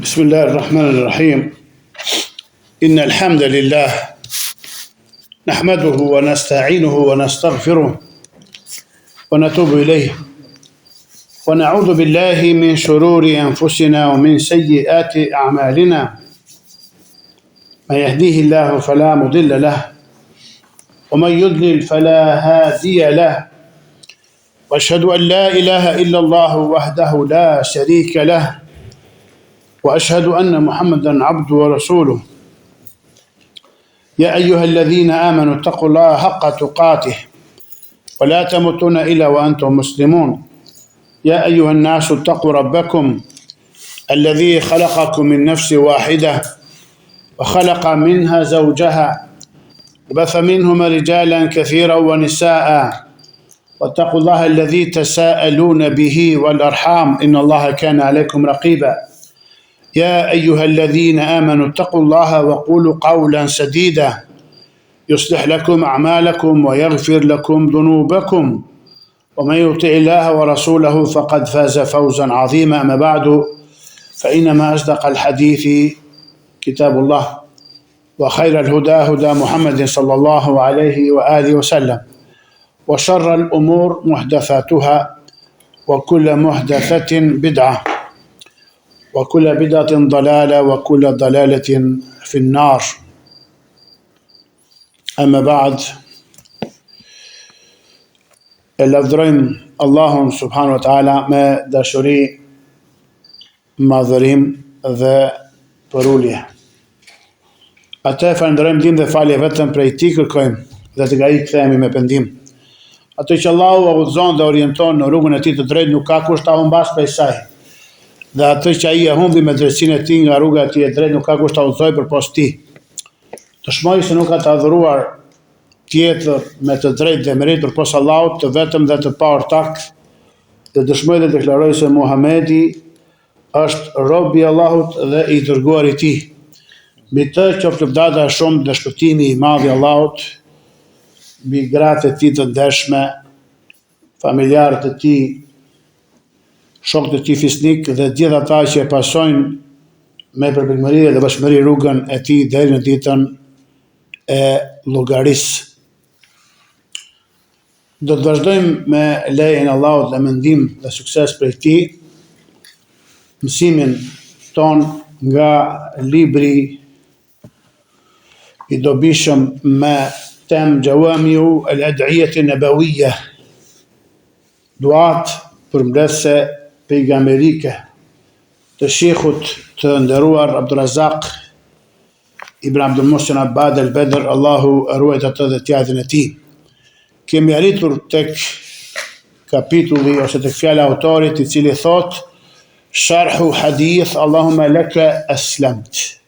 بسم الله الرحمن الرحيم إن الحمد لله نحمده ونستعينه ونستغفره ونتوب إليه ونعوذ بالله من شرور أنفسنا ومن سيئات أعمالنا من يهديه الله فلا مضل له ومن يضلل فلا هادي له وأشهد أن لا إله إلا الله وحده لا شريك له وأشهد أن محمدا عبده ورسوله يا أيها الذين آمنوا اتقوا الله حق تقاته ولا تموتن إلا وأنتم مسلمون يا أيها الناس اتقوا ربكم الذي خلقكم من نفس واحدة وخلق منها زوجها وبث منهما رجالا كثيرا ونساء واتقوا الله الذي تساءلون به والأرحام إن الله كان عليكم رقيبا يا أيها الذين آمنوا اتقوا الله وقولوا قولا سديدا يصلح لكم أعمالكم ويغفر لكم ذنوبكم ومن يطع الله ورسوله فقد فاز فوزا عظيما. أما بعد فإنما أصدق الحديث كتاب الله وخير الهدى هدى محمد صلى الله عليه وآله وسلم وشر الأمور محدثاتها وكل محدثة بدعة وكل بدعة ضلالة وكل ضلالة في النار. أما بعد lavdërojmë Allahun subhanahu wa taala me dashuri, madhërim dhe përulje. Atë falenderojmë ndihmë dhe falje vetëm prej tij kërkojmë dhe të ai kthehemi me pendim. Atë që Allahu udhëzon dhe orienton në rrugën e tij të drejtë nuk ka kush ta humbas prej saj. Dhe atë që ai e humbi me drejtsinë e tij nga rruga e tij e drejtë nuk ka kush ta udhëzojë përpos tij. Dëshmoj se nuk ka të adhuruar tjetër me të drejtë dhe merit përpos Allahut, të vetëm dhe të pa ortak, dhe dëshmoj dhe deklaroj se Muhamedi është robi i Allahut dhe i dërguari i tij. Mbi të qoftë lëvdata e shumë dhe shpëtimi i madh i Allahut, mbi gratë e tij të ndershme, familjarët e tij, shokët e tij fisnik dhe gjithë ata që e pasojnë me përbërmëri dhe bashkëmëri rrugën e tij deri në ditën e llogarisë. Do të vazhdojmë me lejen e Allahut dhe mendim dhe sukses prej tij mësimin ton nga libri i dobishëm me temë Gjawamiu al-Ad'iyati an-Nabawiyya, duat përmbledhëse pejgamberike të sheikhut të nderuar Abdulrazak ibn Abdul Muhsin Abbad al-Badr, Allahu ruajt atë dhe t'jadhin e tij. Kemi arritur tek kapitulli ose tek fjala e autorit i cili thot Sharhu hadith Allahumma laka aslamt.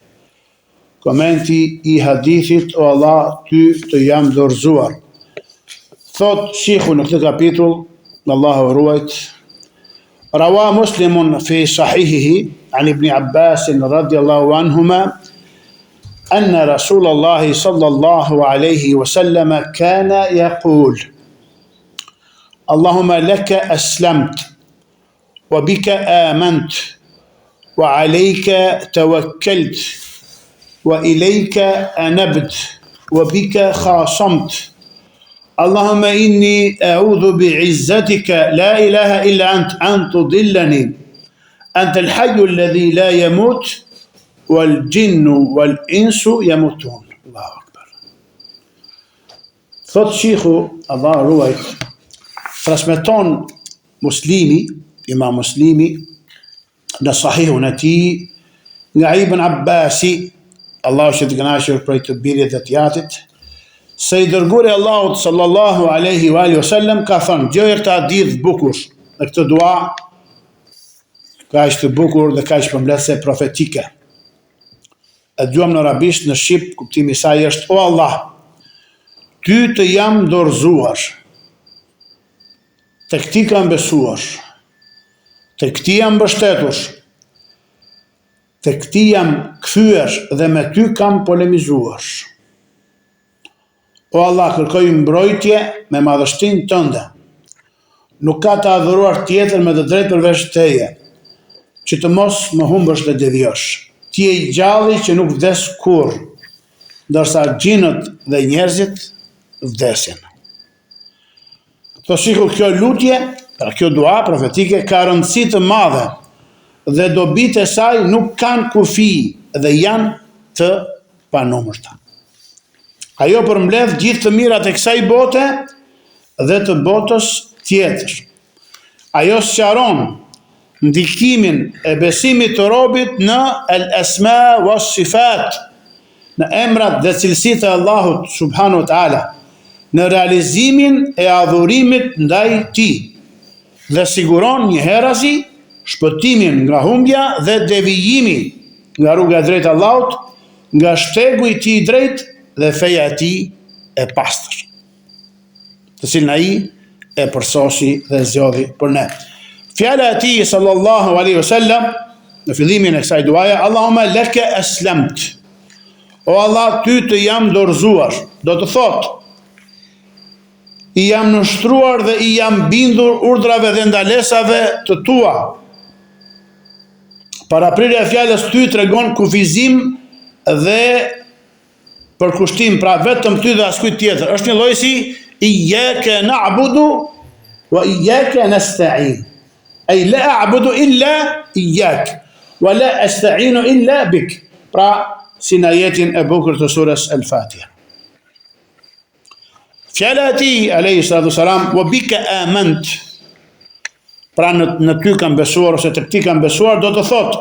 Komenti i hadithit o Allah ty të jam dorëzuar. Thot sheikhu në këtë kapitull, Allahu ruajt, روى مسلم في صحيحه عن ابن عباس رضي الله عنهما أن رسول الله صلى الله عليه وسلم كان يقول اللهم لك أسلمت وبك آمنت وعليك توكلت وإليك أنبت وبك خاصمت اللهم إني أعوذ بعزتك لا إله إلا أن تضلني أنت الحي الذي لا يموت والجن والإنس يموتون. الله أكبر. Thot sheikhу, Allah ruajt, transmeton Muslimi, Imam Muslimi, në sahihun e tij nga Ibn Abbasi, Allahu që të kënaqur prej të birit dhe të jatit, se i dërguari Allahut sallallahu alaihi wa alihi wasallam ka thënë, gjëja këtë hadith bukur, në këtë dua kaq të bukur dhe kaq përmbledhëse profetike. E dëgjuam në arabisht, në shqip kuptimi i saj është: O Allah, ty të jam dorëzuar, tek ti kam besuar, tek ti jam mbështetur, tek ti jam kthyer dhe me ty kam polemizuar. O Allah, kërkoj mbrojtje me madhështinë tënde. Nuk ka të adhuruar tjetër me të drejtë përveç teje. që të mos më humbësh dhe deviosh. Ti je i gjalli që nuk vdes kur, ndërsa gjinët dhe njerëzit vdesin. Të shiku kjo lutje, pra kjo dua profetike, ka rëndësi të madhe dhe dobit e saj nuk kanë kufi dhe janë të panumërta. Ajo përmbledh gjithë të mirat e kësaj bote dhe të botës tjetër. Ajo sqaron ndikimin e besimit të robit në el-esma was sifat, në emrat dhe cilësitë e Allahut subhanahu wa taala, në realizimin e adhurimit ndaj tij dhe siguron njëherësi shpëtimin nga humbja dhe devijimi nga rruga e drejtë e Allahut, nga shtegu i tij i drejtë dhe feja e tij e pastër, të cilën ai e përsosi dhe zgjodhi për ne. Fjala e tij sallallahu alaihi wasallam në fillimin e kësaj duaje, Allahumma laka aslamt. O Allah, ty të jam dorëzuar. Do të thotë, i jam nështruar dhe i jam bindur urdhrave dhe ndalesave të tua. Paraprirja e fjalës ty tregon kufizim dhe përkushtim, pra vetëm ty dhe askujt tjetër. Është një lloj si iyyaka na'budu wa iyyaka nasta'in. Ai la a'budu illa iyyak wa la asta'inu illa bik. Pra si në ajetin e bukur të surës El-Fatiha. Fjala e tij alayhi salatu wasalam, wa bika amant. Pra në ty kam besuar ose tek ti kam besuar, do të thotë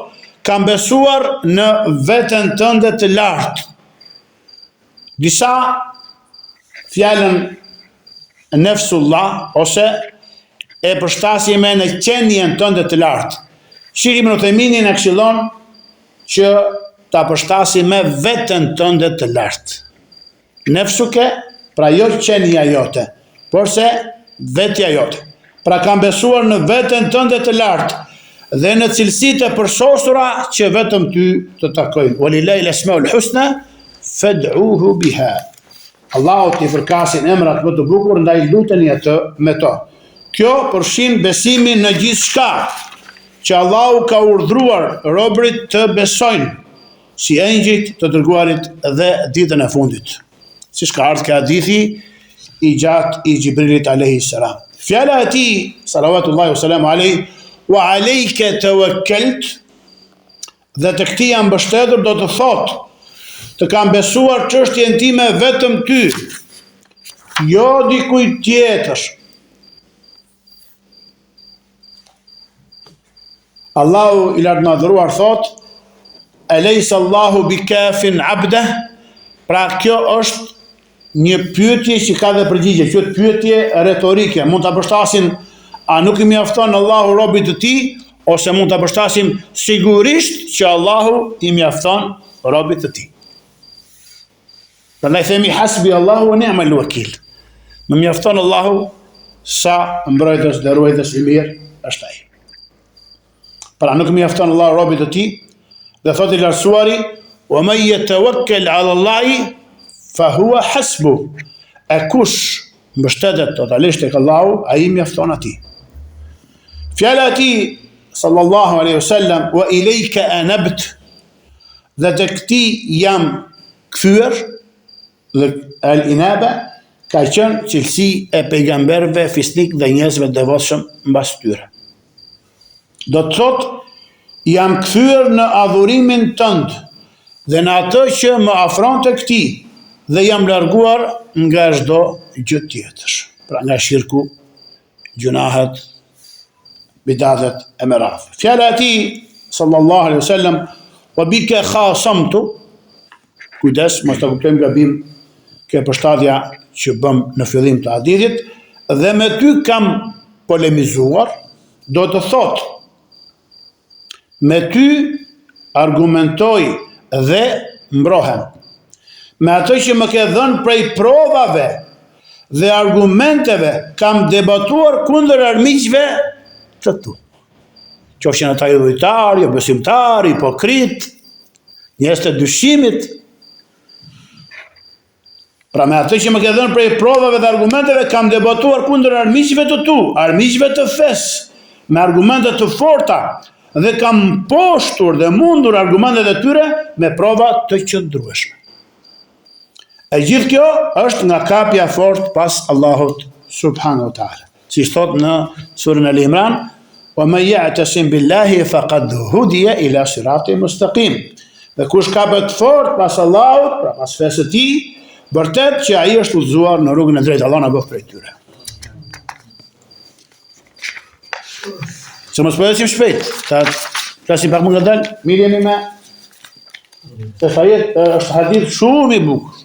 kam besuar në veten tënde të lartë. Disa fjalën nefsullah ose e përshtasjeme në qenjen tënde të lartë. Sheikh Ibn Uthaymeen na këshillon që ta përshtasim me veten tënde të lartë. Nefsuke, pra jo qenja jote, porse vetja jote. Pra kam besuar në veten tënde të lartë dhe në cilësitë e përsosura që vetëm ty të takojnë. Walillahi al-asmaul husna fad'uhu biha. Allahu t'i përkasin emrat më të bukur, ndaj luteni atë me to. Kjo përfshin besimin në gjithçka që Allahu ka urdhëruar robërit të besojnë, si engjëjt të dërguarit dhe ditën e fundit. Siç ka ardhur ka hadithi i gjatë i Gjibrilit alayhi salam. Fjala e tij salawatullahi wa salamu alayhi, wa alayka tawakkalt, dhe të këtij jam mbështetur, do të thotë të kam besuar çështjen time vetëm ty, jo dikujt tjetër. Allahu i lartëmadhëruar thot, alaysa Allahu bikafin abdah. Pra kjo është një pyetje që ka dhe përgjigje, kjo pyetje retorike. Mund ta përshtasim, a nuk i mjafton Allahu robit të tij, ose mund ta përshtasim sigurisht që Allahu i mjafton robit të tij. Prandaj themi hasbi Allahu wa ni'mal wakil. Më mjafton Allahu sa mbrojtës dhe ruajtës i mirë është ai. Pra nuk mjafton Allahu robit të tij, dhe thot i lartësuari, wa man yatawakkal 'ala Allahi fa huwa hasbu. E kush mbështetet totalisht tek Allahu, ai mjafton atij. Fjala e tij sallallahu alaihi wasallam, wa ilayka anabt, dhe tek ti jam kthyer, dhe al-inaba ka qenë cilësi e pejgamberëve, fisnik dhe njerëzve devotshëm mbas tyre. Do të thotë, jam kthyer në adhurimin tënd dhe në atë që më afron tek ti, dhe jam larguar nga çdo gjë tjetër. Pra nga shirku, gjunahet, bidatet e meradh. Fjala e tij sallallahu alaihi wasallam, wa bika khasamtu, kujdes mos ta kuptojmë gabim kjo përshtatja që bëm në fillim të hadithit, dhe me ty kam polemizuar, do të thotë, me ty argumentoj dhe mbrohem. Me atë që më ke dhënë prej provave dhe argumenteve, kam debatuar kundër armiqve të tu. Qofshin ata idhujtar, jo besimtar, hipokrit, njerëz të dyshimit. Pra me atë që më ke dhënë prej provave dhe argumenteve, kam debatuar kundër armiqve të tu, armiqve të fes, me argumente të forta dhe kam poshtur dhe mundur argumentet e tyre me prova të qëndrueshme. E gjithë kjo është nga kapja fort pas Allahut subhanahu wa ta'ala. Si thot në surën Al-Imran, wa man ya'tasim billahi faqad hudiya ila siratin mustaqim. Dhe kush kapet fort pas Allahut, pra pas fesë së tij, vërtet që ai është udhëzuar në rrugën e drejtë. Allah na bëf prej tyre. Se mos përdesim shpejt, ta flasim pak më nga dalë, mirë jemi me të fajet, është hadith shumë i bukur.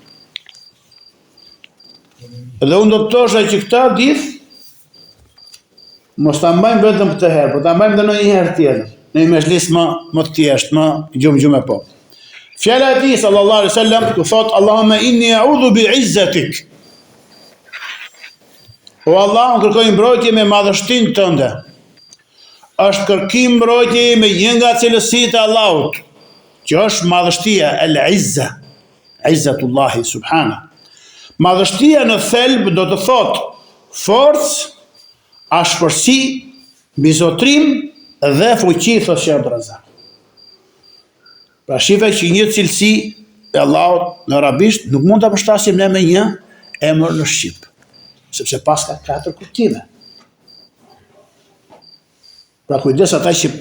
Dhe unë do të tosha që këta hadith mos ta mbajmë vetëm këtë herë, po ta mbajmë dhe në një herë tjetër, në një mezhlis më të thjeshtë, më gjumë e po. Fjala e tij sallallahu alaihi wasallam ku thot Allahumma inni a'udhu bi'izzatik. O Allah, unë kërkoj mbrojtje me madhështinë tënde. Është kërkim mbrojtje me një nga cilësitë e Allahut, që është madhështia, el-izza, izzatullahi subhana. Madhështia në thelb do të thot forcë, ashpërsi, mbizotrim dhe fuqi, thot Sheikh Abdulrazak. Pra shifaj që një cilësi e Allahut në arabisht nuk mund ta përshtasim ne me një emër në shqip, sepse pas ka 4 kuptime. Pra kujdes ata që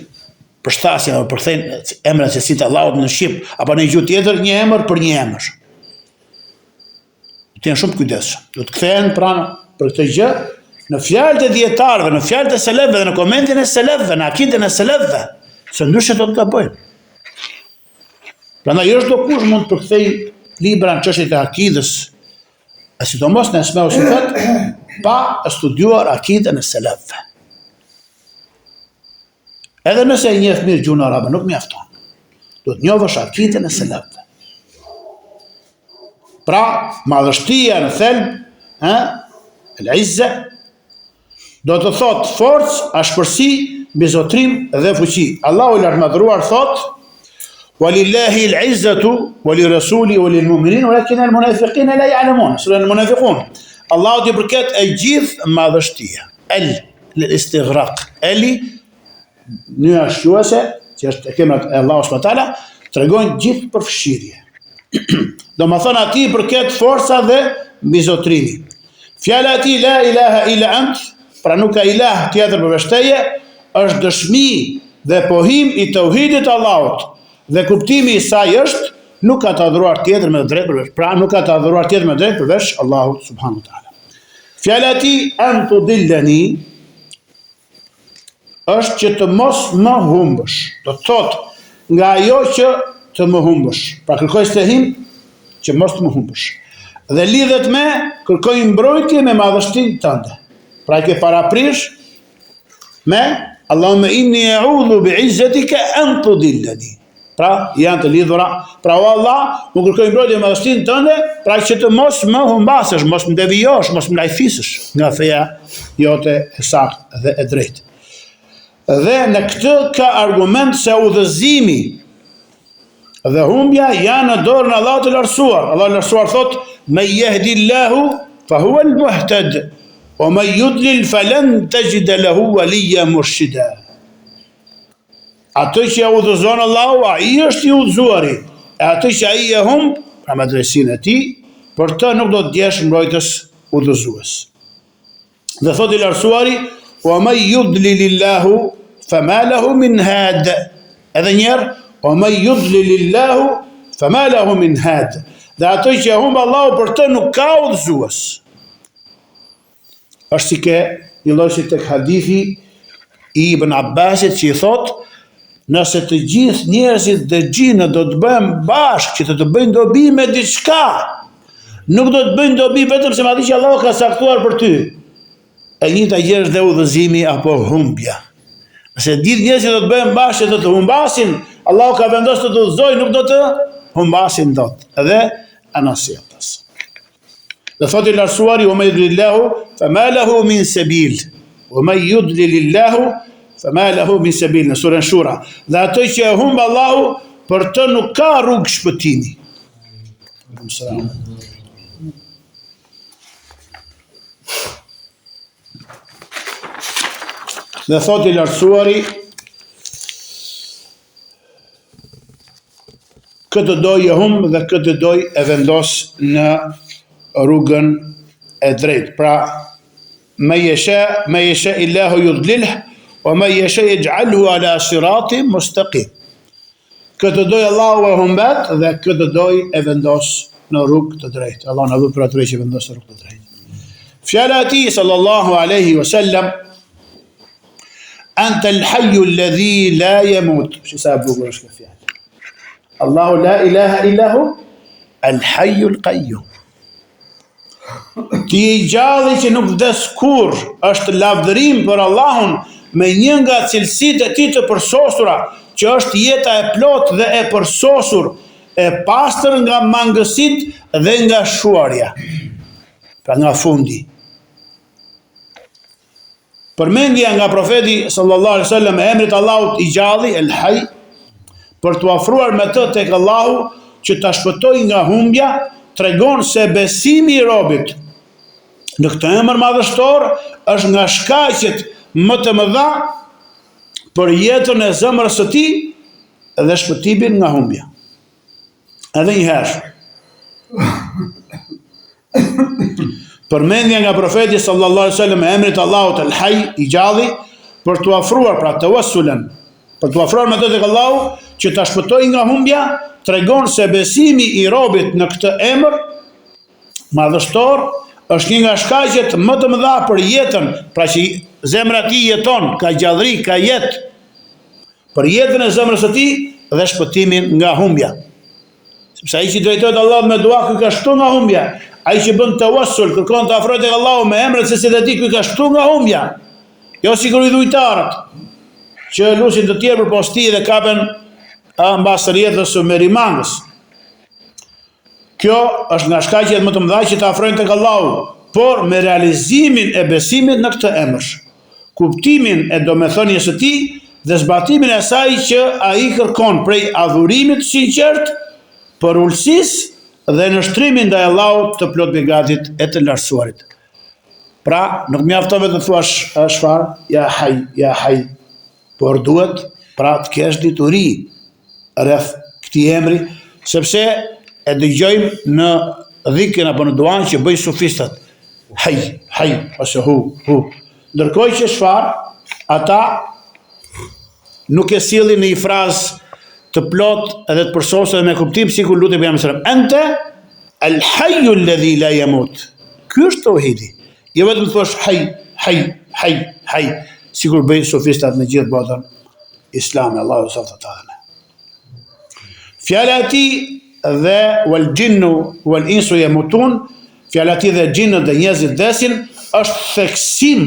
përshtasin apo përthejnë emrin e cilësitë të Allahut në shqip apo në një gjuhë tjetër një emër për një emër. Të jenë shumë kujdesshëm. Do të kthehen pranë për këtë gjë në fjalët e dietarëve, në fjalët e selefëve, në komentin e selefëve, në akiden e selefëve, se ndryshe do të gabojnë. Prandaj çdo kush mund të përkthej libra në çështjet e akidës, e sidomos në esme o sifat, pa studiuar akiden e selefëve. Edhe nëse e njeh mirë gjuhën arabe, nuk mjafton. Do të njohësh akiden e selefëve. Pra, madhështia në thelb, el-izza, do të thot forcë, ashpërsi, mbizotrim dhe fuqi. Allahu i lartëmadhëruar thot: "Walillahi al-izzatu wa li rasuli wa lil mu'minin walakin al-munafiqina la ya'lamun." Sura al-Munafiqun. Allahu i përket e gjithë madhështia. El-istighraq. Eli në shquese, që është e kemrat e Allahu subhanahu wa taala, tregon gjithë përfshirje. Do më thënë ati përket forca dhe mbizotrimi. Fjala ati la ilaha illa ant, pra nuk ka ilah tjetër përveç teje, është dëshmi dhe pohim i tauhidit Allahut. Dhe kuptimi i saj është nuk ka të adhuruar tjetër me drejt përveç, pra nuk ka të adhuruar tjetër me drejt përveç Allahut subhanahu wa taala. Fjala ati an tudillani është që të mos më humbësh. Do të thotë nga ajo që të më humbësh. Pra kërkoj stehim që mos të më humbësh. Dhe lidhet me kërkoj mbrojtje me madhështinë tënde. Pra ke paraprish me Allahumma inni a'udhu bi'izzatika an tudillani. Pra janë të lidhura. Pra o Allah, më kërkoj mbrojtje me madhështinë tënde, pra që të mos më humbasësh, mos më devijosh, mos më lajfisësh nga feja jote e saktë dhe e drejtë. Dhe në këtë ka argument se udhëzimi dhe humbja janë në dorën e Allahut të lartësuar. Allahu i lartësuar thot: "Men yahdillahu fa huwa al-muhtad, wa man yudlil falan tajid lahu waliyan murshida." Atë që udhëzon Allahu, ai është i udhëzuari. E atë që ai e humb, pra me drejtsinë e tij, për të nuk do të djesh mbrojtës udhëzues. Dhe thot i lartësuari: "Wa man yudlilillahu fama lahu min had." Edhe njerë "O me yudlilillahu fama lahu min had." Dhe ato që humb Allahu për të nuk ka udhëzues. Është si ke një lloj si tek hadithi i Ibn Abbasit që i thot: nëse të gjithë njerëzit dhe xhinët do të bëhen bashkë që të bëjnë dobi me diçka, nuk do të bëjnë dobi vetëm se madje që Allahu ka saktuar për ty. E njëjta gjë është dhe udhëzimi apo humbja. Nëse gjithë njerëzit do të bëhen bashkë do të humbasin, Allahu ka vendosur të udhëzojë, nuk do të humbasin dot. Edhe anasjetas. Dhe thot i lartësuari: "O me yudlilillahu fama lahu min sabil." O me yudlilillahu fama lahu min sabil në surën Shura. Dhe ato që e humb Allahu, për të nuk ka rrugë shpëtimi. Dhe thot i lartësuari: këtë doj e hum dhe këtë doj e vendos në rrugën e drejtë. Pra, me jeshe illahu yudlilh, o me jeshe yaj'alhu ala siratin mustaqim. Këtë doj Allahu e humbet dhe këtë doj e vendos në rrugë të drejtë. Allah në vë për atyre që vendos në rrugë të drejtë. Fjala e tij sallallahu alaihi wasallam, anta al-hayyu alladhi la yamut. Shi sa bukur është kjo fjalë. Allahu la ilaha illa hu al-hayyu al-qayyum. Ti i gjalli që nuk vdes kurr, është lavdërim për Allahun me një nga cilësitë e tij të përsosura, që është jeta e plot dhe e përsosur, e pastër nga mangësit dhe nga shuarja. Pra nga fundi. Përmendja nga profeti sallallahu alaihi wasallam e emrit Allahut i gjalli, el Hayy, për t'u afruar me të tek Allahu që ta shpëtoi nga humbja, tregon se besimi i robit në këtë emër madhështor është nga shkaqet më të mëdha për jetën e zemrës së tij dhe shpëtimin nga humbja. Edhe një herë. Përmendja nga profeti sallallahu alaihi wasallam e emrit Allahut el Hayy i gjalli për t'u afruar, pra tawassulan, për t'u afruar me të tek Allahu që ta shpëtoi nga humbja, tregon se besimi i robit në këtë emër madhështor është një nga shkaqet më të mëdha për jetën, pra që zemra e tij jeton, ka gjallëri, ka jetë, për jetën e zemrës së tij dhe shpëtimin nga humbja. Sepse ai që drejtohet Allahut me dua, ky ka shtu nga humbja. Ai që bën tawassul, kërkon të afrohet tek Allahu me emrat se si dhe ti, ky ka shtu nga humbja. Jo sikur i dhujtarët, që lusin të tjerë për posti dhe kapen mbas rrjedhës së merimangës. Kjo është nga shkaqet më të mëdha që të afrojnë tek Allahu, por me realizimin e besimit në këtë emër, kuptimin e domethënies së tij dhe zbatimin e asaj që ai kërkon prej adhurimit sinqert, për ulësisë dhe nështrimin ndaj Allahut të plot begatit e të lartësuarit. Pra, nuk mjafton vetëm të thuash çfarë, ja Hayy, por duhet pra të kesh dituri rreth këtij emri, sepse e dëgjojmë në dhikrin apo në duan që bëjnë sufistat. Hayy, ose hu. Ndërkohë që çfarë, ata nuk e sillin në një frazë të plot edhe të përsosur me kuptim sikur lutet pejgamberi sallallahu alajhi wasallam. Ente al-hayyu alladhi la yamut. Ky është tauhidi. Jo vetëm të thosh Hayy, sikur bëjnë sofistat në gjithë botën islame, Allahu subhanahu wa taala. Fjala e tij dhe wal jinnu wal insu yamutun, fjala e tij dhe xhinët dhe njerëzit vdesin, është theksim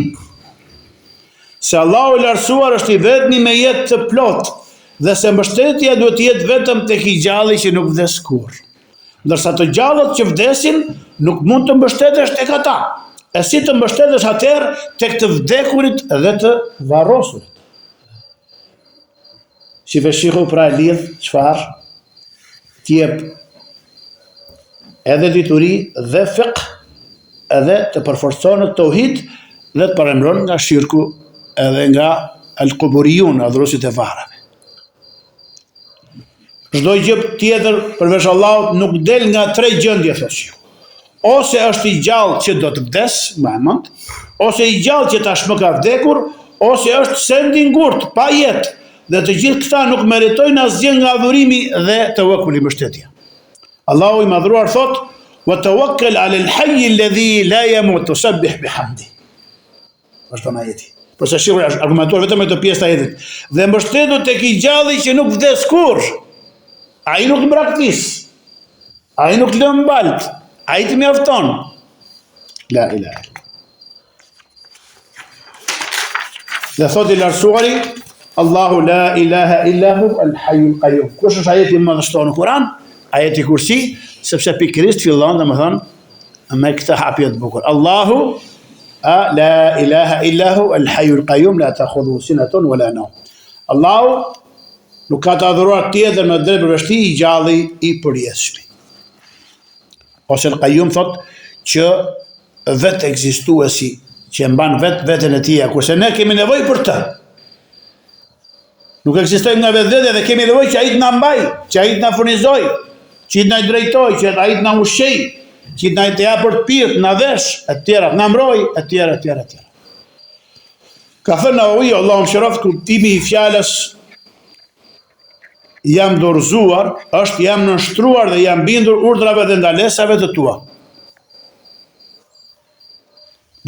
se Allahu i lartësuar është i vetmi me jetë të plot, dhe se mbështetja duhet të jetë vetëm tek i gjalli që nuk vdes kurrë. Ndërsa të gjallët që vdesin nuk mund të mbështetesh tek ata. E si të mbështetesh atëherë tek të vdekurit dhe të varrosurit. Si veshiku pra e lidh çfarë? Të jep edhe dituri dhe fiqh, edhe të përforcon në tauhid dhe të paremron nga shirku edhe nga al-quburiyun, adhuruesit e varrave. Çdo gjë tjetër përveç Allahut nuk del nga tre gjendje, thosh ju. Ose është i gjallë që do të vdes, më e mend, ose i gjallë që tashmë ka vdekur, ose është sendi ngurt, pa jetë, dhe të gjithë këta nuk meritojnë asgjë nga adhurimi dhe tawakkuli, mbështetja. Allahu i madhruar thot: "Wa tawakkal 'ala al-hayy alladhi la yamut, tusabbih bihamdi." Është në ajeti. Por sa shihur argumentuar vetëm me të pjesë të ajetit. Dhe mbështetu tek i gjalli që nuk vdes kurrë. Ai nuk mbraktis. Ai nuk lëm balt. Ai të mjafton. La ilaha. Dhe thot i lartësuari, Allahu la ilaha illa hu al-hayy al-qayyum. Kush është ajeti më madhështor në Kur'an? Ajeti Kursi, sepse pikërisht fillon domethënë me këtë hapje të bukur. Allahu la ilaha illa hu al-hayy al-qayyum la ta'khudhuhu sinatun wala nawm. Allahu nuk ka të adhuruar tjetër me drejt përveçti i gjalli i përjetshëm. Ose al-Qayyum thot që vetë ekzistuesi, që mban veten e tij, kurse ne kemi nevojë për të. Nuk ekzistojmë nga vetvete dhe kemi nevojë që ai të na mbaj, që ai të na furnizoj, që ai të na drejtoj, që ai të na ushqej, që na të japë për të pirë, na vesh, etj, na mbroj, etj. Ka thënë Nawawi, Allahu mëshiroft, kuptimi i fjalës jam dorëzuar, është jam nënshtruar dhe jam bindur urdhrave dhe ndalesave të tua.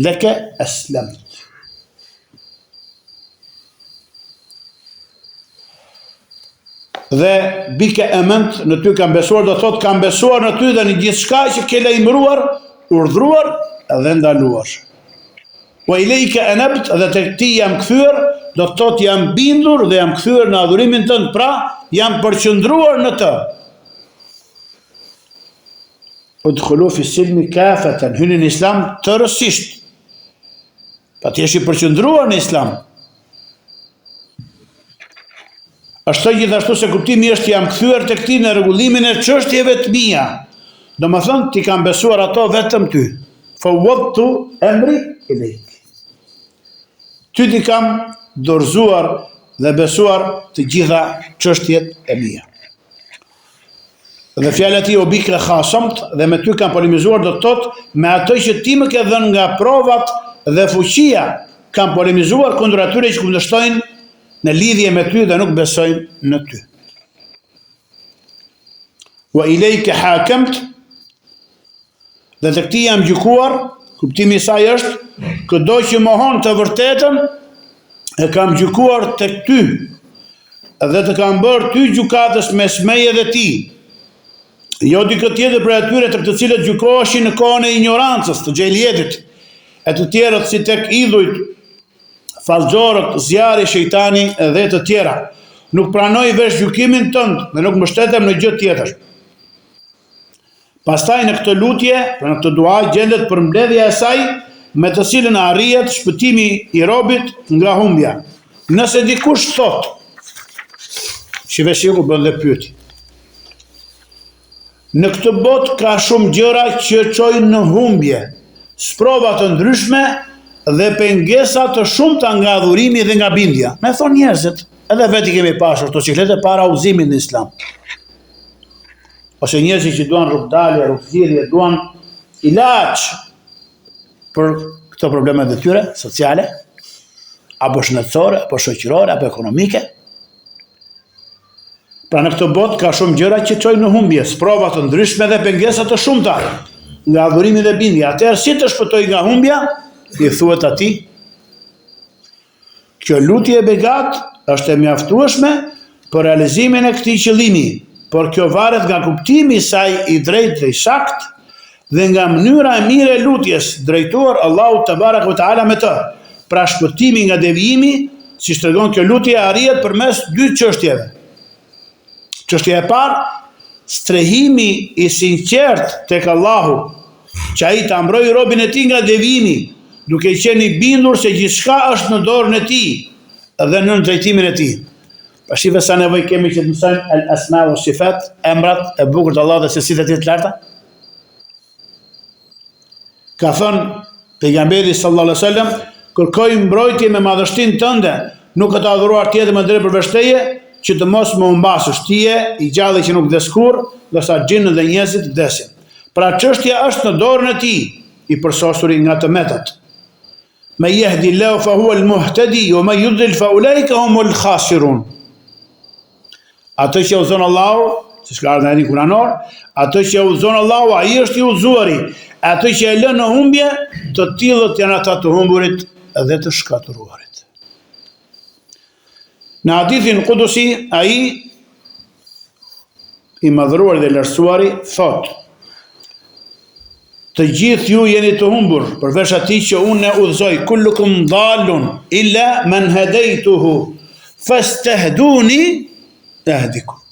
Leke aslamt. Dhe bike amant, në ty kam besuar, do thot kam besuar në ty dhe në gjithçka që ke lajmëruar, urdhruar dhe ndaluar. Wa ilayka anabt, dhe tek ti jam kthyer, do thot jam bindur dhe jam kthyer në adhurimin tënd, pra jam përqendruar në të. Udkhulu fi silmi kafatan, hyni në islam tërësisht. Pa ti jesh i përqendruar në islam. Ashtu gjithashtu se kuptimi është jam kthyer tek ti në rregullimin e çështjeve të mia. Domethënë ti kam besuar ato vetëm ty. Fawwadtu amri ilayk. Ty ti kam dorëzuar dhe besuar të gjitha çështjet e mia. Dhe fjala ti o bikra khasamt, dhe me ty kam polemizuar, do të thotë me ato që ti më ke dhënë nga provat dhe fuqia, kam polemizuar kundër atyre që kundërshtojnë në lidhje me ty dhe nuk besojnë në ty. Wa ilayka hakamt, dhe të këti jam gjykuar, kuptimi i saj është, çdo që mohon të vërtetën, e kam gjykuar tek ty, dhe të kam bërë ty gjykatës mes meje dhe ti. Jo dikë tjetër për atyre të cilët gjykoheshin në kohën e ignorancës, të xhelietit, e të tjerët si tek idhujt, fallxorët, zjarri, shejtani dhe të tjera. Nuk pranoj vesh gjykimin tënd dhe nuk mbështetem në gjë tjetër. Pastaj në këtë lutje, në këtë dua, gjendet përmbledhja e saj me të cilën arrihet shpëtimi i robit nga humbja. Nëse dikush thot, shiveshiku bën dhe pyeti. Në këtë botë ka shumë gjëra që çojnë në humbje, sprova të ndryshme dhe pengesa të shumta nga adhurimi dhe nga bindja. Me thonë njerëzit, edhe veti kemi pasur motociklete para udhëzimit në islam. Ose njerëzit që duan rrugdalje, rrugëzirje, duan ilaç për këto problemet e tyre sociale, apo shëndetësore, apo shoqërore, apo ekonomike. Pra në këtë botë ka shumë gjëra që çojnë në humbje, sprova të ndryshme dhe pengesa të shumta nga adhurimi dhe bindja. Atëherë si të shpëtoj nga humbja? I thuhet atij, kjo lutje e begat është e mjaftueshme për realizimin e këtij qëllimi, por kjo varet nga kuptimi i saj i drejtë dhe i saktë dhe nga mënyra e mirë e lutjes drejtuar Allahut te baraka ve taala me të. Pra shpëtimi nga devijimi, siç tregon kjo lutje, arrihet përmes dy çështjeve. Çështja e parë, strehimi i sinqert tek Allahu, që ai ta mbrojë robën e tij nga devijimi, duke qenë i bindur se gjithçka është në dorën e tij dhe në drejtimin e tij. Pa shive sa nevojë kemi që të mësojmë al-asma wa sifat, emrat e bukur të Allahut dhe cilësitë e tij të larta. Ka thënë pejgamberi sallallahu alaihi wasallam, kërkoj mbrojtje me madhështinë tënde, nuk të adhuruar tjetër më drejt përveç teje, që të mos më humbasësh tije, i gjalli që nuk vdes kurrë, ndërsa xhinët dhe njerëzit vdesin. Pra çështja është në dorën e tij, i përsosuri nga të metat. Me yahdi Allahu fa huwa al-muhtadi wa man yudlil fa ulaika humul khasirun. Atë që udhëzon Allahu, siç ka ardhur në Kur'anor, atë që udhëzon Allahu, ai është i udhëzuari. Atë që e lën në humbje, të tillët janë ata të humburit dhe të shkatëruarit. Në hadithin kudusi, ai i madhruar dhe lartësuari thot: të gjithë ju jeni të humbur, përveç atij që unë e udhëzoj, kullukum dallun illa man hadaytuhu fastahduni ahdikum.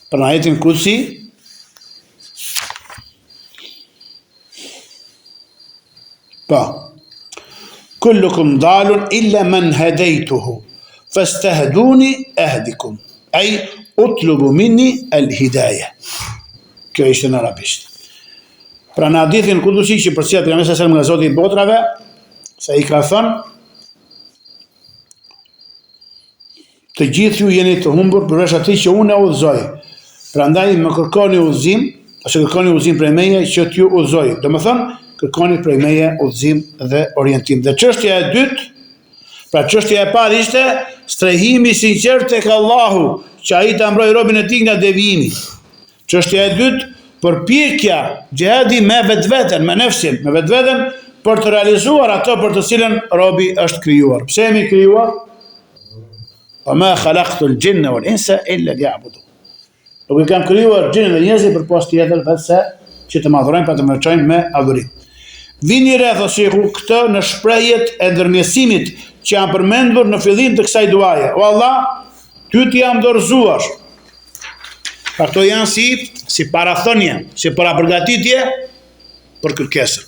Për hadithin kudusi, kullukum dallun illa man hadaytuhu fastahduni ahdikum. Ai utlubu minni al-hidayah. Kjo ishte në arabisht. Pra në hadithin kudusi që përcjellet pejgamberi sallallahu alajhi wasallam nga Zoti i botrave, se i ka thënë: Të gjithë ju jeni të humbur përveç atij që unë e udhëzoj. Prandaj më kërkoni udhëzim, ose kërkoni udhëzim prej meje që t'ju udhëzoj. Domethënë, kërkoni prej meje udhëzim dhe orientim. Dhe çështja e dytë, pra çështja e parë ishte strehimi i sinqert tek Allahu, që ai ta mbrojë robën e tij nga devijimi. Çështja e dytë, përpjekja, xhihadi me vetveten, me nefsin, me vetveten për të realizuar ato për të cilën robi është krijuar. Pse jemi krijuar? وما خلقت الجن والانس الا ليعبدون. Nuk i kam krijuar xhinën dhe njerëzit për pas tjetër vetëse që të madhrojnë pa të më çojnë me adhurim. Vini re, thot shehu, këtë në shprehjet e ndërmjetësimit që janë përmendur në fillim të kësaj duaje. O Allah, ty t'i jam dorëzuar. Pra këto janë si parathonje, si parapërgatitje për kërkesën.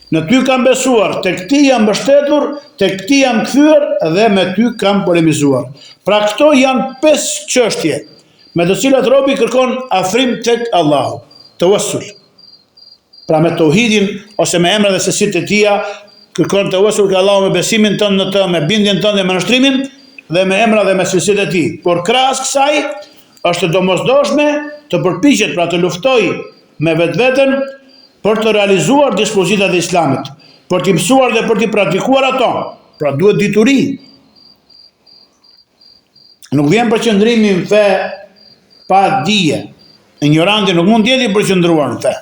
Në ty kam besuar, tek ti jam mbështetur, tek ti jam kthyer dhe me ty kam polemizuar. Pra këto janë 5 çështje me të cilat robi kërkon afrim tek Allahu. Tawassul. Pra me tauhidin ose me emrat dhe sesit e tia kërkon tawassul ke Allahu me besimin tënd në të, me bindjen tënd dhe me nënshtrimin dhe me emrat dhe me sesit e tij. Por krahas kësaj është domosdoshme të përpiqet pra të luftoj me vetveten për të realizuar dispozitat e Islamit, për t'i mësuar dhe për t'i praktikuar ato. Pra duhet dituri. Nuk vjen përqendrimi në fe pa dije. Ignoranti nuk mund të jetë i përqendruar në fe.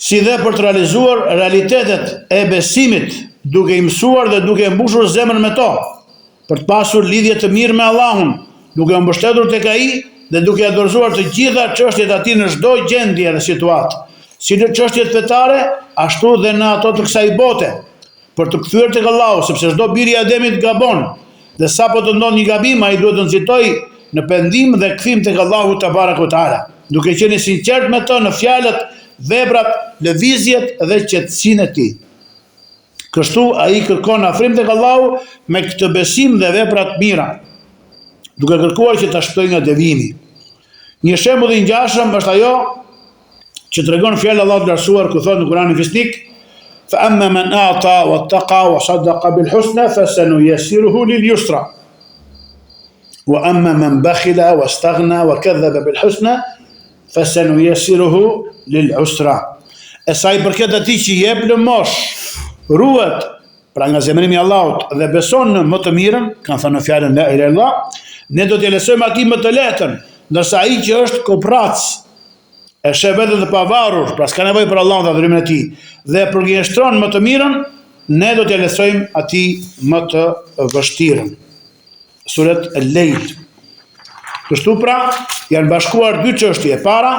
Si dhe për të realizuar realitetet e besimit, duke i mësuar dhe duke mbushur zemrën me to, për të pasur lidhje të mirë me Allahun, duke mbështetur tek ai dhe duke dorëzuar të gjitha çështjet e tij në çdo gjendje dhe situatë, si në çështjet fetare, ashtu dhe në ato të kësaj bote, për të kthyer tek Allahu, sepse çdo biri i Ademit gabon, dhe sapo të ndodh një gabim, ai duhet të nxitojë në pendim dhe kthim tek Allahu te baraka taala, duke qenë i sinqert me të në fjalët, veprat, lëvizjet dhe qetësinë e tij. Kështu ai kërkon afrim tek Allahu me këtë besim dhe vepra të mira, duke kërkuar që ta shpëtojë nga devijimi. Një shembull i ngjashëm është ajo që tregon fjalë Allahu të lartësuar ku thotë në Kur'anin Fisnik: "Fa amma man a'ta wattaqa wa saddaqa bil husna fasanuyassiruhu lil yusra. Wa amma man bakhila wastaghna wa kadhaba bil husna fasanuyassiruhu lil usra." E sa i përket atij që jep lëmosh, ruhet pra nga zemrimi i Allahut dhe beson në më të mirën, kanë thënë në fjalën la ilaha illallah, ne do t'i lësojmë atij më të lehtën, ndërsa ai që është koprac, e sheh vetë të pavarur, pra s'ka nevojë për Allahun dhe adhurimin e tij, dhe përgjigjëstron më të mirën, ne do t'i lësojmë atij më të vështirën. Surat Al-Lejl. Kështu pra, janë bashkuar 2 çështje. E para,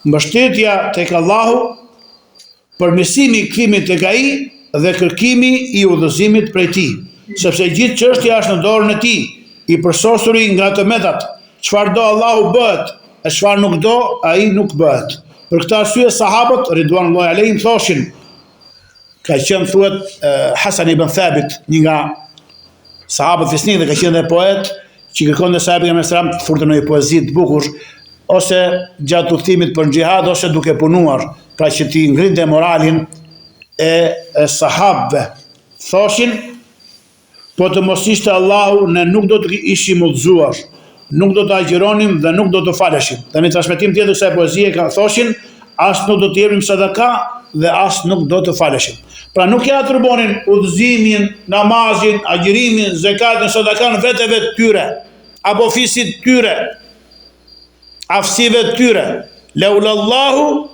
mbështetja tek Allahu, përmirësimi i kthimit tek ai dhe kërkimi i udhëzimit prej tij, sepse gjithë çështja është në dorën e tij, i përsosuri nga të metat. Çfarë do Allahu bëhet, e çfarë nuk do, ai nuk bëhet. Për këtë arsye sahabët ridwanullahi alejhim thoshin, ka qenë thuhet Hasan ibn Thabit, një nga sahabët fisnik dhe ka qenë dhe poet, që kërkonte sahabët e Mesram të furtën një poezi të bukur, ose gjatë udhëtimit për xhihad, ose duke punuar, pra që ti ngrinte moralin e sahabëve. Thoshin, po të mos ishte Allahu, ne nuk do të ishim udhëzuar, nuk do të agjironim dhe nuk do të faleshim. Dhe në transmetim tjetër kësaj poezie ka thoshin, as nuk do të jepnim sadaka dhe as nuk do të faleshim. Pra nuk ja atribuonin udhëzimin, namazin, agjirimin, zakatin, sadakan vetëve të tyre, apo fisit të tyre, aftësive të tyre. Laulallahu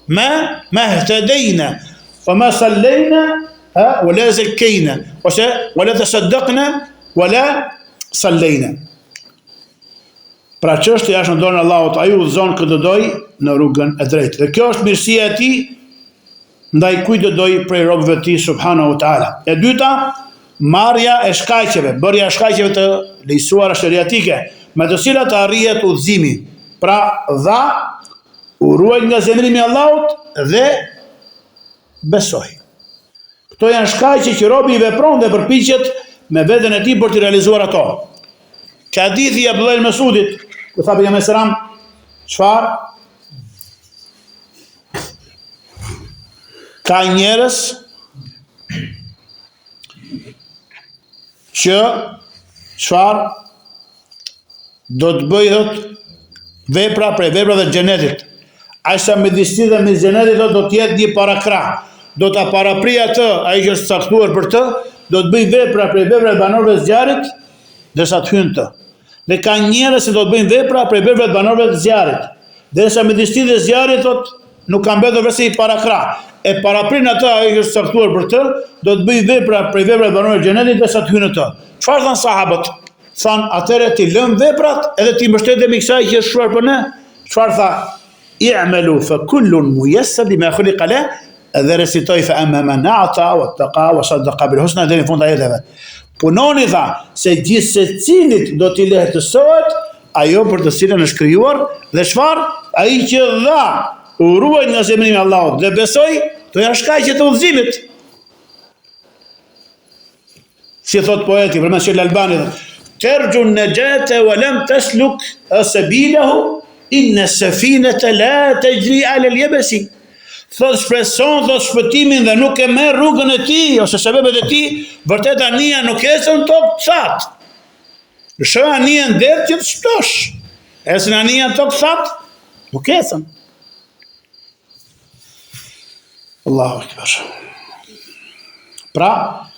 ma ihtadayna wa ma sallayna wa la zakkayna wa la tasaddaqna wa la sallayna. Pra çështja është në dorën e Allahut, ai udhëzon këtë doj në rrugën e drejtë. Dhe kjo është mirësia e tij ndaj kujt do doj prej robëve të tij subhanahu wa taala. E dyta, marrja e shkaqeve, bërja e shkaqeve të lejuara shariatike, me të cilat arrihet udhëzimi. Pra dha, u ruaj nga zemrimi i Allahut dhe besoj. Këto janë shkaqe që robi i vepron dhe përpiqet me veten e tij për të realizuar ato. Ka hadithi i Abdullah ibn Mas'udit, ku tha pejgamberi selam, çfarë? Ka njerëz që çfarë do të bëj vepra prej veprave të xhenetit. Ai sa midisni dhe me xhenetit do të jetë një parakrah. Do ta parapri atë, ai që është caktuar për të, do të bëj vepra prej veprave të banorëve të zjarrit, derisa të hyjnë të. Dhe ka njerëz që do të bëjnë vepra prej veprave të banorëve të zjarrit. Derisa midisni dhe zjarrit nuk ka mbetur vetë i parakrah. E paraprin atë ai që është caktuar për të, do të bëj vepra prej veprave të banorëve të xhenetit derisa të hyjnë të. Çfarë thanë sahabët? Thanë atëre ti lëm veprat edhe ti mbështetemi kësaj që është shruar për ne. Çfarë tha? I'malu fa kullun muyassar lima khuliqa la. Edhe recitoj fa amma man a'ta wattaqa wa saddaqa bil husna deri në fund ajeteve. Punoni tha se gjithë secilit do t'i lehtësohet ajo për të cilën është krijuar dhe çfarë? Ai që dha u ruaj nga zemrimi i Allahut dhe besoi, to ja shkaqet të udhëzimit. Si thot poeti, për mes Albani, terju an-najata wa lam tasluk sabilahu inna as-safinata la tajri 'ala al-yabsi. Thot shpreson, thot shpëtimin dhe nuk e merr rrugën e tij ose shebet e tij, vërtet anija nuk ecën tok çat. Shë anija ndër që të shpëtosh. Ecën anija tok çat, nuk ecën. Allahu akbar. Pra,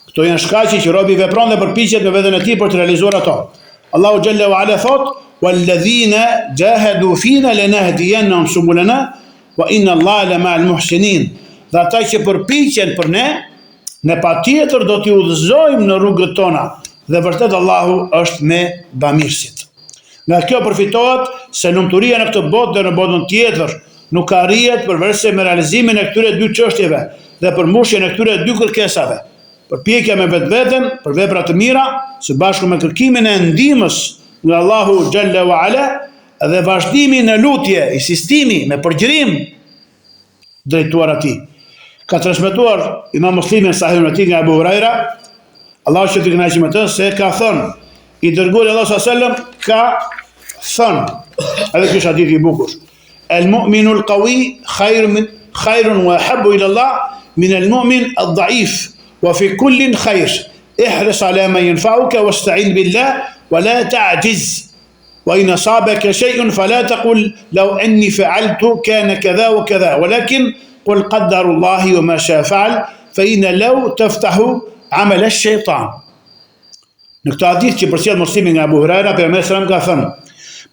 këto janë shkaqe që robi vepron dhe përpiqet me veten e tij për të realizuar ato. Allahu xhalla wa ala thot: "Walladhina jahadu fina lanahdiyannahum subulana wa inna Allaha la ma'al muhsinin." Dhe ata që përpiqen për ne patjetër do t'i udhëzojmë në rrugët tona dhe vërtet Allahu është me bamirësit. Nga kjo përfitohet se lumturia në këtë botë dhe në botën tjetër nuk arrihet përveçse me realizimin e këtyre dy çështjeve dhe përmbushjen e këtyre dy kërkesave. Përpjekja me vetveten për vepra të mira, së bashku me kërkimin e ndihmës nga Allahu xhalla wa ala dhe vazhdimi në lutje, insistimi me përgjërim drejtuar atij. Ka transmetuar Imam Muslimi në Sahihun e tij nga Abu Huraira, Allahu që të kënaqë me të, se ka thënë i dërguari Allahu sallallahu alaihi wasallam ka thënë, edhe ky është hadith i bukur: "El-mu'minu al-qawi khairun wa ahabbu ila Allah min al-mu'min ad-da'if wa fi kullin khair. Ihris ala ma yanfa'uka wasta'in billah wa la ta'jiz. وإن أصابك شيء فلا تقل لو أني فعلت كان كذا وكذا ولكن قل قدر الله وما شاء فعل فإن لو تفتح عمل الشيطان." Në këtë hadith që përcjell Muslimi nga Abu Huraira, pejgamberi sallallahu alajhi wasallam ka thënë: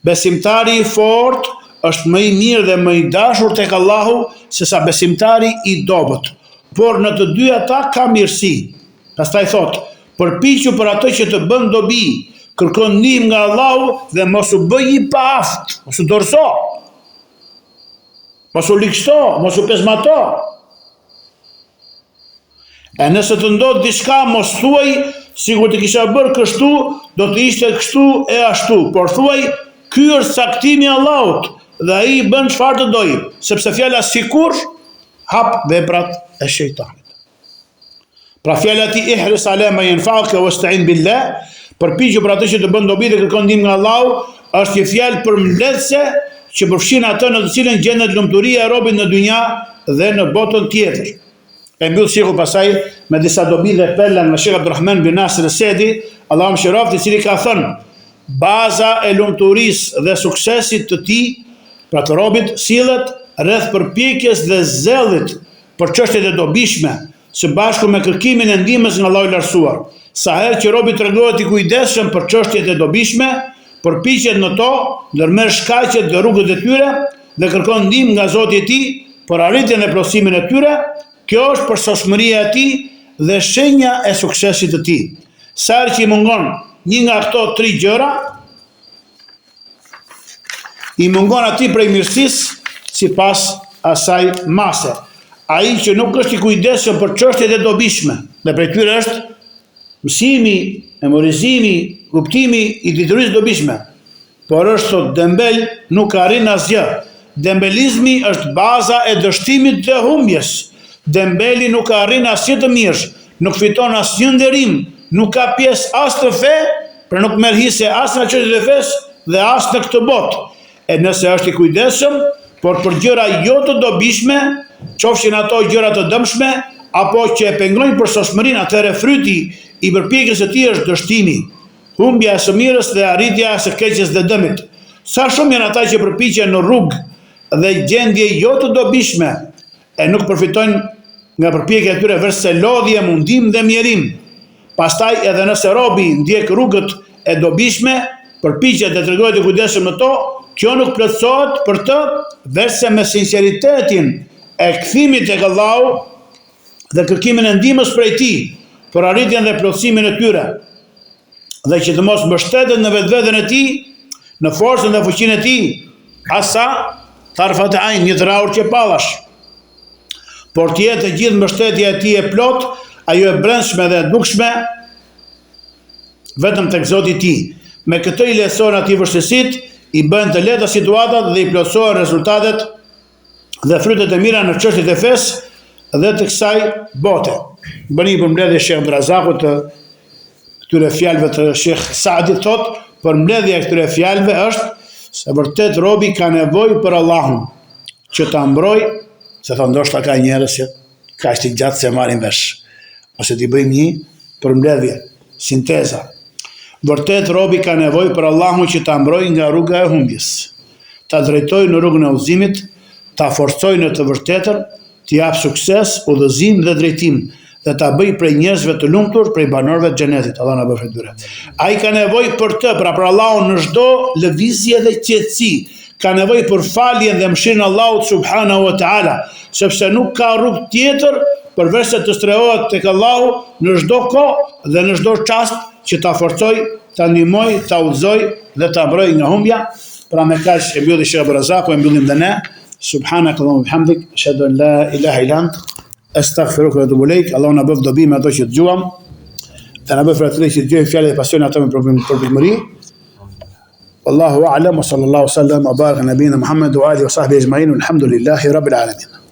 besimtari i fortë është më i mirë dhe më i dashur tek Allahu se sa besimtari i dobët. Por në të dy ata ka mirësi. Pastaj thotë: përpiqu për atë që të bën dobi, kërkon ndihmë nga Allahu dhe mos u bëj i paaft, mos u dorso, mos u likshto, mos u pezmato. E nëse të ndodh diçka, mos thuaj sikur të kisha bërë kështu, do të ishte kështu e ashtu, por thuaj ky është caktimi i Allahut dhe ai bën çfarë të dojë, sepse fjala sikur hap veprat e shejtanit. Pra fjala ti ihris ala ma yanfa'uka wasta'in billah, përpiqu për atë që të bën dobi dhe kërkon ndihmë nga Allahu, është një fjalë përmbledhëse që përfshin atë në të cilën gjendet lumturia e robit në dynja dhe në botën tjetër. E mbyll shehu pasaj me disa dobi dhe pella nga Sheikh Abdulrahman bin Nasir al-Sedi, Allahu mëshiroft, i cili ka thënë: baza e lumturisë dhe suksesit të tij, pra të robit, sillet rreth përpjekjes dhe zellit për çështjet e dobishme, së bashku me kërkimin e ndihmës nga Allahu i lartësuar. Sa herë që robi tregohet i kujdesshëm për çështjet e dobishme, përpiqet në to, ndërmerr shkaqet dhe rrugët e tyre dhe kërkon ndihmë nga Zoti i tij për arritjen e plotësimit të tyre. Kjo është përsosmëria e tij dhe shenja e suksesit të tij. Sa herë që i mungon një nga këto tre gjëra, i mungon atij prej mirësisë sipas asaj mase. Ai që nuk është i kujdesshëm për çështjet e dobishme, dhe prej tyre është mësimi, memorizimi, kuptimi i diturisë dobishme, por është thot dembel, nuk arrin asgjë. Dembelizmi është baza e dështimit të humbjes. Dembeli nuk arrin asgjë të mirë, nuk fiton asnjë nderim, nuk ka pjesë as të fe, për nuk merr hise as në çështjet e fesë dhe as në këtë botë. E nëse është i kujdesshëm, por për gjëra jo të dobishme, qofshin ato gjëra të dëmshme, apo që e pengojnë përsosmërinë, atëherë fryti i përpjekjes së tij është dështimi, humbja e së mirës dhe arritja e së keqes dhe dëmit. Sa shumë janë ata që përpiqen në rrugë dhe gjendje jo të dobishme e nuk përfitojnë nga përpjekja e tyre verse lodhje, mundim dhe mjerim. Pastaj edhe nëse robi ndjek rrugët e dobishme, përpiqet dhe tregohet i kujdesshëm në to, kjo nuk plotësohet për të verse me sinqeritetin e kthimit tek Allahu dhe kërkimin e ndihmës prej tij për arritjen dhe plotësimin e tyre, dhe që të mos mbështetet në vetveten e tij, në forcën dhe fuqinë e tij, asa tarfat e ajn, një traur që pallash. Por të jetë gjithë mbështetja e tij e plot, ajo e brendshme dhe e dukshme vetëm tek Zoti i tij. Me këtë i lehtëson atij vështirësitë, i bën të lehta situatat dhe i plotësohen rezultatet dhe frytet e mira në çështjet e fesë dhe të kësaj bote. Bëni përmbledhje Sheikh Abdulrazakut të këtyre fjalëve të Sheikh Saadit, thot, përmbledhja e këtyre fjalëve është se vërtet robi ka nevojë për Allahun që ta mbrojë, se thonë ndoshta ka njerëz që kaq të gjatë se marrin vesh, ose t'i bëjmë një përmbledhje, sinteza. Vërtet robi ka nevojë për Allahun që ta mbrojë nga rruga e humbjes, ta drejtojë në rrugën e udhëzimit, ta forcojë në të vërtetën, t'i jap sukses, udhëzim dhe drejtim, dhe ta bëj prej njerëzve të lumtur, prej banorëve të xhenetit. Allah na bëj prej tyre. Ai ka nevojë për të, pra për Allahun në çdo lëvizje dhe qetësi. Ka nevojë për faljen dhe mëshirën e Allahut subhanahu wa taala, sepse nuk ka rrugë tjetër përveç se të strehohet tek Allahu në çdo kohë dhe në çdo çast që ta forcoj, ta ndihmoj, ta udhëzoj dhe ta mbroj nga humbja. Pra me kaq e mbylli Sheikh Abdulrazak, e mbyllim dhe ne. Subhanakallahumma wa bihamdik, ashhadu an la ilaha illa ant, astaghfiruka wa atubu ilaik. Allahu na bëf dobi me ato që dëgjuam, dhe na bëf fjalë që dëgjojmë fjalë dhe pasion ato me përpikmëri. Wallahu a'lam wa sallallahu sallam wa baraka nabiyina Muhammad wa alihi wa sahbihi ajma'in, walhamdulillahi rabbil alamin.